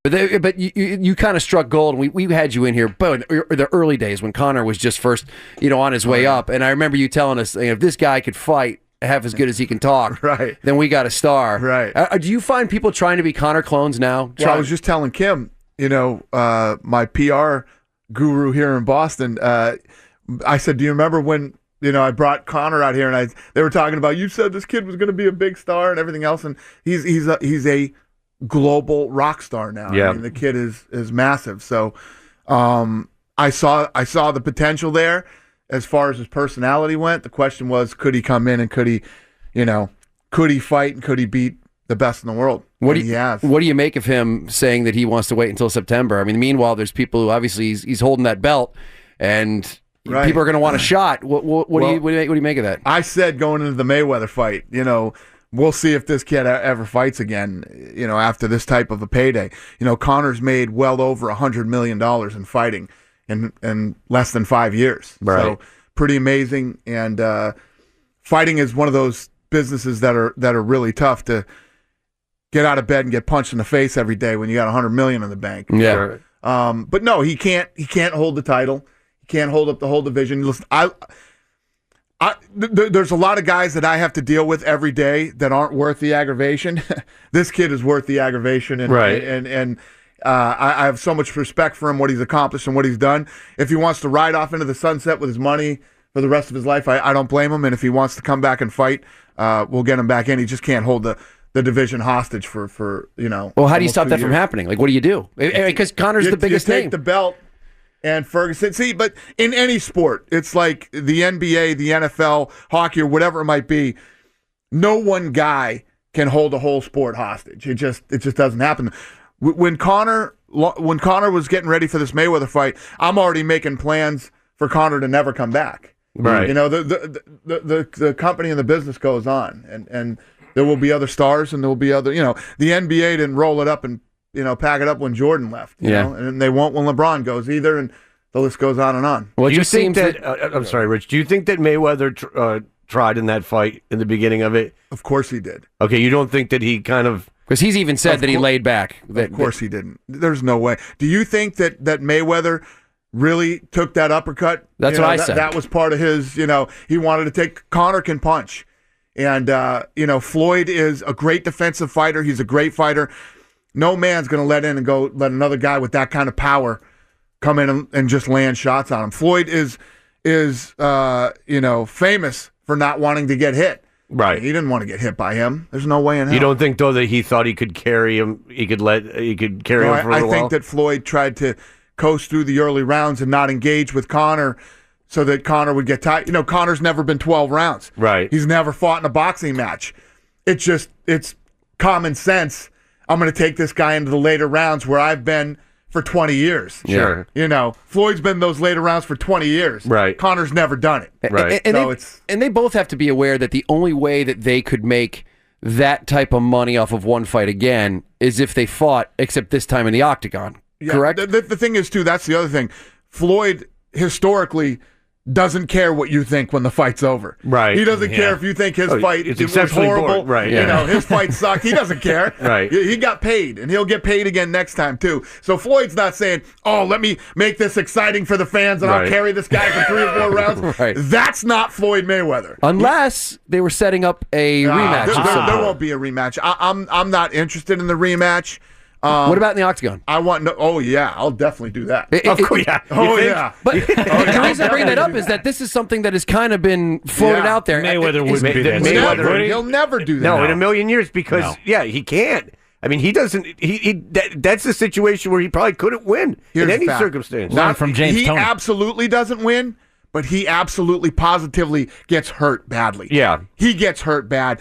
But you kind of struck gold. We had you in here, but the early days when Conor was just first, on his way up. And I remember you telling us, if this guy could fight half as good as he can talk, right, then we got a star. Right. Do you find people trying to be Conor clones now? Well, I was just telling Kim, my PR guru here in Boston, I said, do you remember when, I brought Conor out here and they were talking about, you said this kid was going to be a big star and everything else. And he's a global rock star now. Yeah. I mean, the kid is massive. So I saw the potential there as far as his personality went. The question was, could he come in and could he fight and could he beat the best in the world? What do you make of him saying that he wants to wait until September? I mean, meanwhile, there's people who obviously he's holding that belt and people are going to want a shot. What do you make of that? I said going into the Mayweather fight, we'll see if this kid ever fights again, after this type of a payday. Conor's made well over $100 million in fighting in less than 5 years. Right. So pretty amazing. And fighting is one of those businesses that are really tough to get out of bed and get punched in the face every day when you got $100 million in the bank. Yeah. But no, he can't hold the title. He can't hold up the whole division. Listen, there's a lot of guys that I have to deal with every day that aren't worth the aggravation. This kid is worth the aggravation, and I have so much respect for him, what he's accomplished and what he's done. If he wants to ride off into the sunset with his money for the rest of his life, I don't blame him. And if he wants to come back and fight, we'll get him back in. He just can't hold the division hostage for. Well, how do you stop that from happening? Like, what do you do? Because Conor's the biggest name. You take the belt. And Ferguson, see, but in any sport, it's like the NBA, the NFL, hockey, or whatever it might be. No one guy can hold a whole sport hostage. It just doesn't happen. When Conor was getting ready for this Mayweather fight, I'm already making plans for Conor to never come back. Right. The company and the business goes on, and there will be other stars, and there will be other. The NBA didn't roll it up and pack it up when Jordan left. You know? And they won't when LeBron goes either, and the list goes on and on. Well, do you think that? I'm sorry, Rich. Do you think that Mayweather tried in that fight in the beginning of it? Of course he did. Okay, you don't think that he kind of? Because he's even said that he laid back. Of course he didn't. There's no way. Do you think that Mayweather really took that uppercut? That's what I said. That was part of his. He wanted to take. Conor can punch, and Floyd is a great defensive fighter. He's a great fighter. No man's going to let another guy with that kind of power come in and just land shots on him. Floyd is famous for not wanting to get hit. Right. He didn't want to get hit by him. There's no way in hell. You don't think though that he thought he could carry him? He could carry him for a little while? I think that Floyd tried to coast through the early rounds and not engage with Conor so that Conor would get tired. Conor's never been 12 rounds. Right. He's never fought in a boxing match. It's common sense. I'm going to take this guy into the later rounds where I've been for 20 years. Sure. Floyd's been in those later rounds for 20 years. Right. Conor's never done it. Right. And they both have to be aware that the only way that they could make that type of money off of one fight again is if they fought, except this time in the octagon. Yeah, correct? The thing is, too, that's the other thing. Floyd, historically, doesn't care what you think when the fight's over. Right. He doesn't care if you think his fight was horrible. Boring. Right. Yeah. His fight sucked. He doesn't care. Right. He got paid, and he'll get paid again next time, too. So Floyd's not saying, oh, let me make this exciting for the fans, and I'll carry this guy for 3 or 4 rounds. Right. That's not Floyd Mayweather. Unless they were setting up a rematch. There won't be a rematch. I'm not interested in the rematch. What about in the octagon? Oh yeah, I'll definitely do that. Of course, yeah. But the reason I bring that up is that this is something that has kind of been floated out there. Mayweather wouldn't do that. He'll never do that. No, in a million years, because he can't. I mean, he doesn't. That's a situation where he probably couldn't win in any circumstance. Not from James He Toney. absolutely doesn't win, but he absolutely, positively gets hurt badly. Yeah, he gets hurt bad.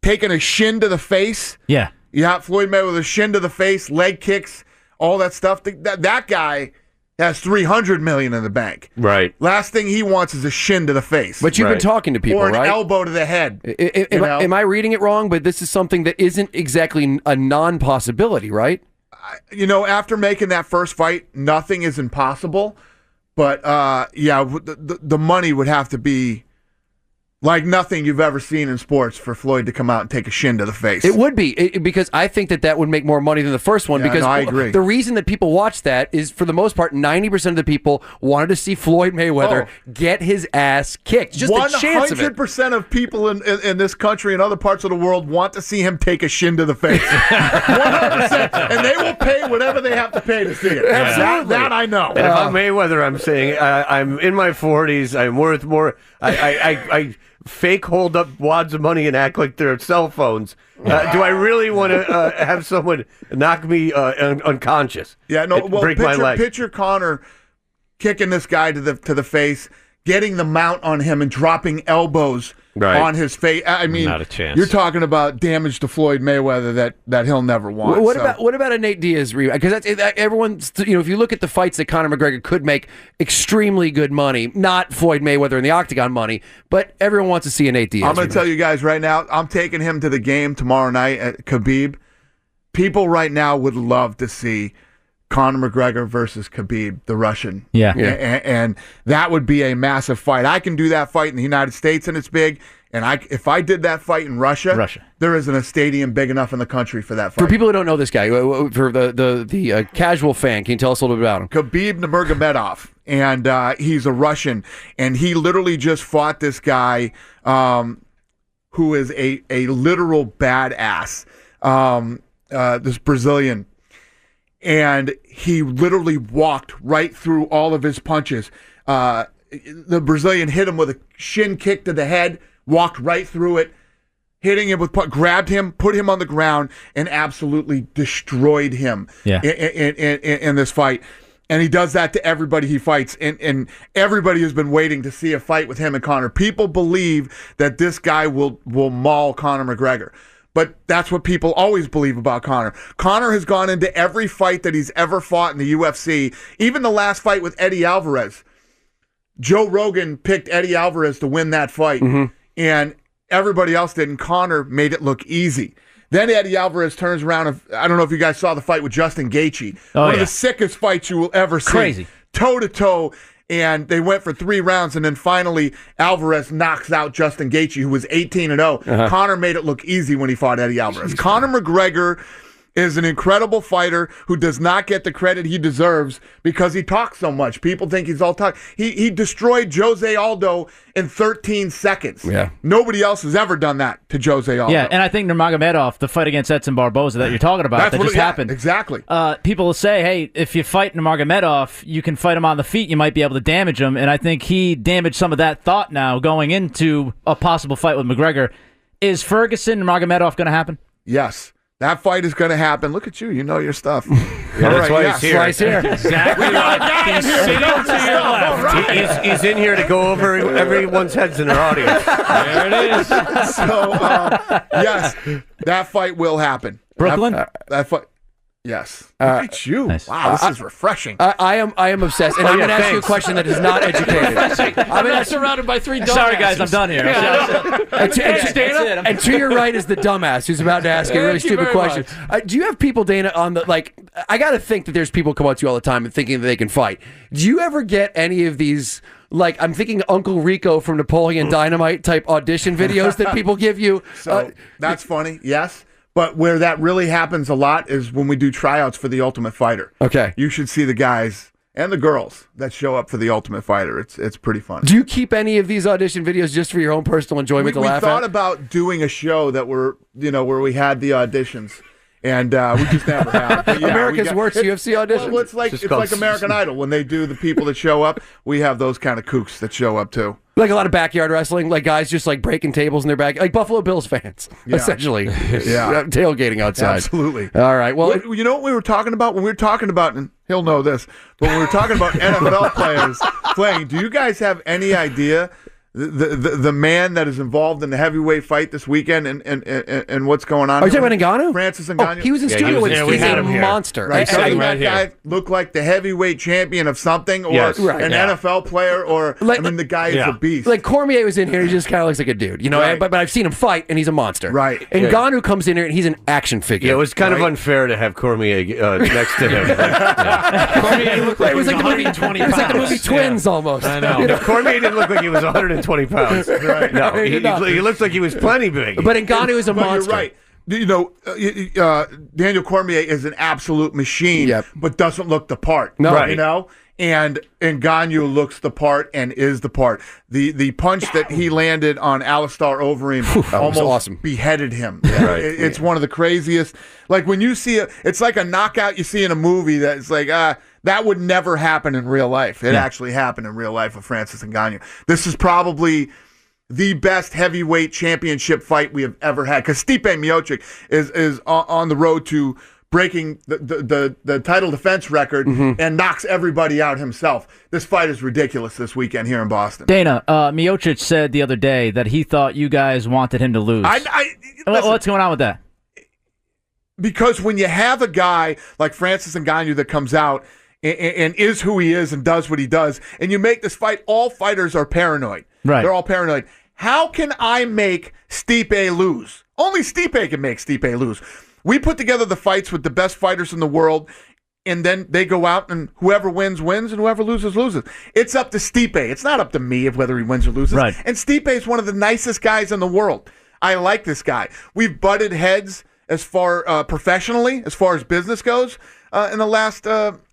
Taking a shin to the face. Yeah. Yeah, Floyd Mayweather, shin to the face, leg kicks, all that stuff. That guy has $300 million in the bank. Right. Last thing he wants is a shin to the face. But you've been talking to people, or an right? elbow to the head. Am I reading it wrong? But this is something that isn't exactly a non-possibility, right? After making that first fight, nothing is impossible. But the money would have to be like nothing you've ever seen in sports for Floyd to come out and take a shin to the face. It would be, because I think that would make more money than the first one. Yeah, because no, I agree. The reason that people watch that is, for the most part, 90% of the people wanted to see Floyd Mayweather get his ass kicked. Just the chance of it. 100% of people in this country and other parts of the world want to see him take a shin to the face. 100%. And they will pay whatever they have to pay to see it. Absolutely. That I know. And if I'm Mayweather, I'm saying I'm in my 40s. I'm worth more. I fake hold up wads of money and act like they're cell phones. Do I really want to have someone knock me unconscious? Yeah, no. Well, break my leg. Picture Conor kicking this guy to the face, getting the mount on him, and dropping elbows on his face. I mean, not a chance. You're talking about damage to Floyd Mayweather that he'll never want. What about a Nate Diaz rematch? Because everyone's, if you look at the fights that Conor McGregor could make extremely good money, not Floyd Mayweather in the octagon money, but everyone wants to see a Nate Diaz. I'm going to tell you guys right now, I'm taking him to the game tomorrow night at Khabib. People right now would love to see Conor McGregor versus Khabib, the Russian. Yeah. And that would be a massive fight. I can do that fight in the United States, and it's big. And if I did that fight in Russia, there isn't a stadium big enough in the country for that fight. For people who don't know this guy, for the casual fan, can you tell us a little bit about him? Khabib Nurmagomedov, and he's a Russian, and he literally just fought this guy who is a literal badass, this Brazilian. And he literally walked right through all of his punches. The Brazilian hit him with a shin kick to the head, walked right through it, hitting him with grabbed him, put him on the ground, and absolutely destroyed him in this fight. And he does that to everybody he fights. And everybody has been waiting to see a fight with him and Conor. People believe that this guy will maul Conor McGregor. But that's what people always believe about Conor. Conor has gone into every fight that he's ever fought in the UFC, even the last fight with Eddie Alvarez. Joe Rogan picked Eddie Alvarez to win that fight, and everybody else did, and Conor made it look easy. Then Eddie Alvarez turns around, I don't know if you guys saw the fight with Justin Gaethje. One of the sickest fights you will ever see. Crazy. Toe-to-toe. And they went for 3 rounds, and then finally Alvarez knocks out Justin Gaethje, who was 18-0. Conor made it look easy when he fought Eddie Alvarez. Conor McGregor is an incredible fighter who does not get the credit he deserves because he talks so much. People think he's all talk. He destroyed Jose Aldo in 13 seconds. Yeah. Nobody else has ever done that to Jose Aldo. Yeah, and I think Nurmagomedov, the fight against Edson Barboza that you're talking about, that just happened. Exactly. People will say, hey, if you fight Nurmagomedov, you can fight him on the feet, you might be able to damage him, and I think he damaged some of that thought now going into a possible fight with McGregor. Is Ferguson Nurmagomedov going to happen? Yes. That fight is going to happen. Look at you. You know your stuff. That's why he's here. Exactly right. He's sitting to your left. He's in here to go over everyone's heads in their audience. There it is. So, yes, that fight will happen. Brooklyn? That fight. Yes. Look at you. Nice. Wow, this is refreshing. I am obsessed, and I'm going to ask you a question that is not educated. I'm not surrounded by 3 dumbasses. Sorry, guys, I'm done here. And to your right is the dumbass who's about to ask a really stupid question. Do you have people, Dana, on the, like, I got to think that there's people come up to you all the time and thinking that they can fight. Do you ever get any of these, like, I'm thinking Uncle Rico from Napoleon Dynamite type audition videos that people give you? So that's funny, yes. But where that really happens a lot is when we do tryouts for The Ultimate Fighter. Okay. You should see the guys and the girls that show up for The Ultimate Fighter. It's pretty fun. Do you keep any of these audition videos just for your own personal enjoyment to laugh at? We thought about doing a show that where we had the auditions. And we just never have. But yeah, America's worst UFC audition. Well, it's like American Idol. When they do the people that show up, we have those kind of kooks that show up too. Like a lot of backyard wrestling, like guys just like breaking tables in their back, like Buffalo Bills fans, essentially. Yeah. Tailgating outside. Absolutely. All right. Well, you know what we were talking about? When we were talking about, and he'll know this, but when we were talking about NFL players playing, do you guys have any idea the man that is involved in the heavyweight fight this weekend and what's going on? Are you talking about Ngannou? Francis Ngannou? Oh, he was in studio with us. He's a monster. Right. So right that guy looked like the heavyweight champion of something, or an NFL player, or like, the guy is a beast. Like Cormier was in here, he just kind of looks like a dude, you know. Right. But I've seen him fight, and he's a monster. Right. And Ngannou comes in here, and he's an action figure. Yeah, it was kind of unfair to have Cormier next to him. Cormier looked like it was like the movie 120 It was like the movie pounds. Twins almost. I know. You know, Cormier didn't look like he was 120 120 pounds. Right. No, he looks like he was plenty big. But Ngannou is a monster. You're right. You know, Daniel Cormier is an absolute machine, but doesn't look the part. No. You know? And Ngannou looks the part and is the part. The punch that he landed on Alistair Overeem almost beheaded him. It's one of the craziest. Like when you see it's like a knockout you see in a movie that's like, that would never happen in real life. It actually happened in real life with Francis Ngannou. This is probably the best heavyweight championship fight we have ever had, because Stipe Miocic is on the road to breaking the title defense record and knocks everybody out himself. This fight is ridiculous this weekend here in Boston. Dana, Miocic said the other day that he thought you guys wanted him to lose. What's going on with that? Because when you have a guy like Francis Ngannou that comes out and is who he is and does what he does, and you make this fight, all fighters are paranoid. Right. They're all paranoid. How can I make Stipe lose? Only Stipe can make Stipe lose. We put together the fights with the best fighters in the world, and then they go out, and whoever wins, wins, and whoever loses, loses. It's up to Stipe. It's not up to me of whether he wins or loses. Right. And Stipe is one of the nicest guys in the world. I like this guy. We've butted heads as far professionally, as far as business goes, in the last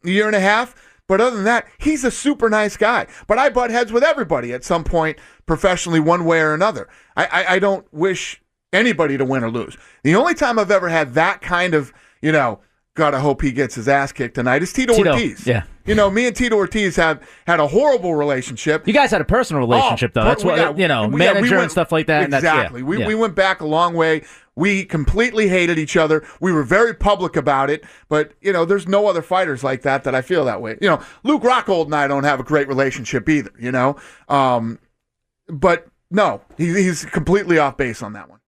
year and a half. But other than that, he's a super nice guy. But I butt heads with everybody at some point professionally, one way or another. I don't wish anybody to win or lose. The only time I've ever had that kind of, gotta hope he gets his ass kicked tonight is Tito Ortiz. Yeah. Me and Tito Ortiz had a horrible relationship. You guys had a personal relationship, though. That's what, manager and stuff like that. Exactly. And we went back a long way. We completely hated each other. We were very public about it, but, there's no other fighters like that I feel that way. Luke Rockhold and I don't have a great relationship either, but no, he's completely off base on that one.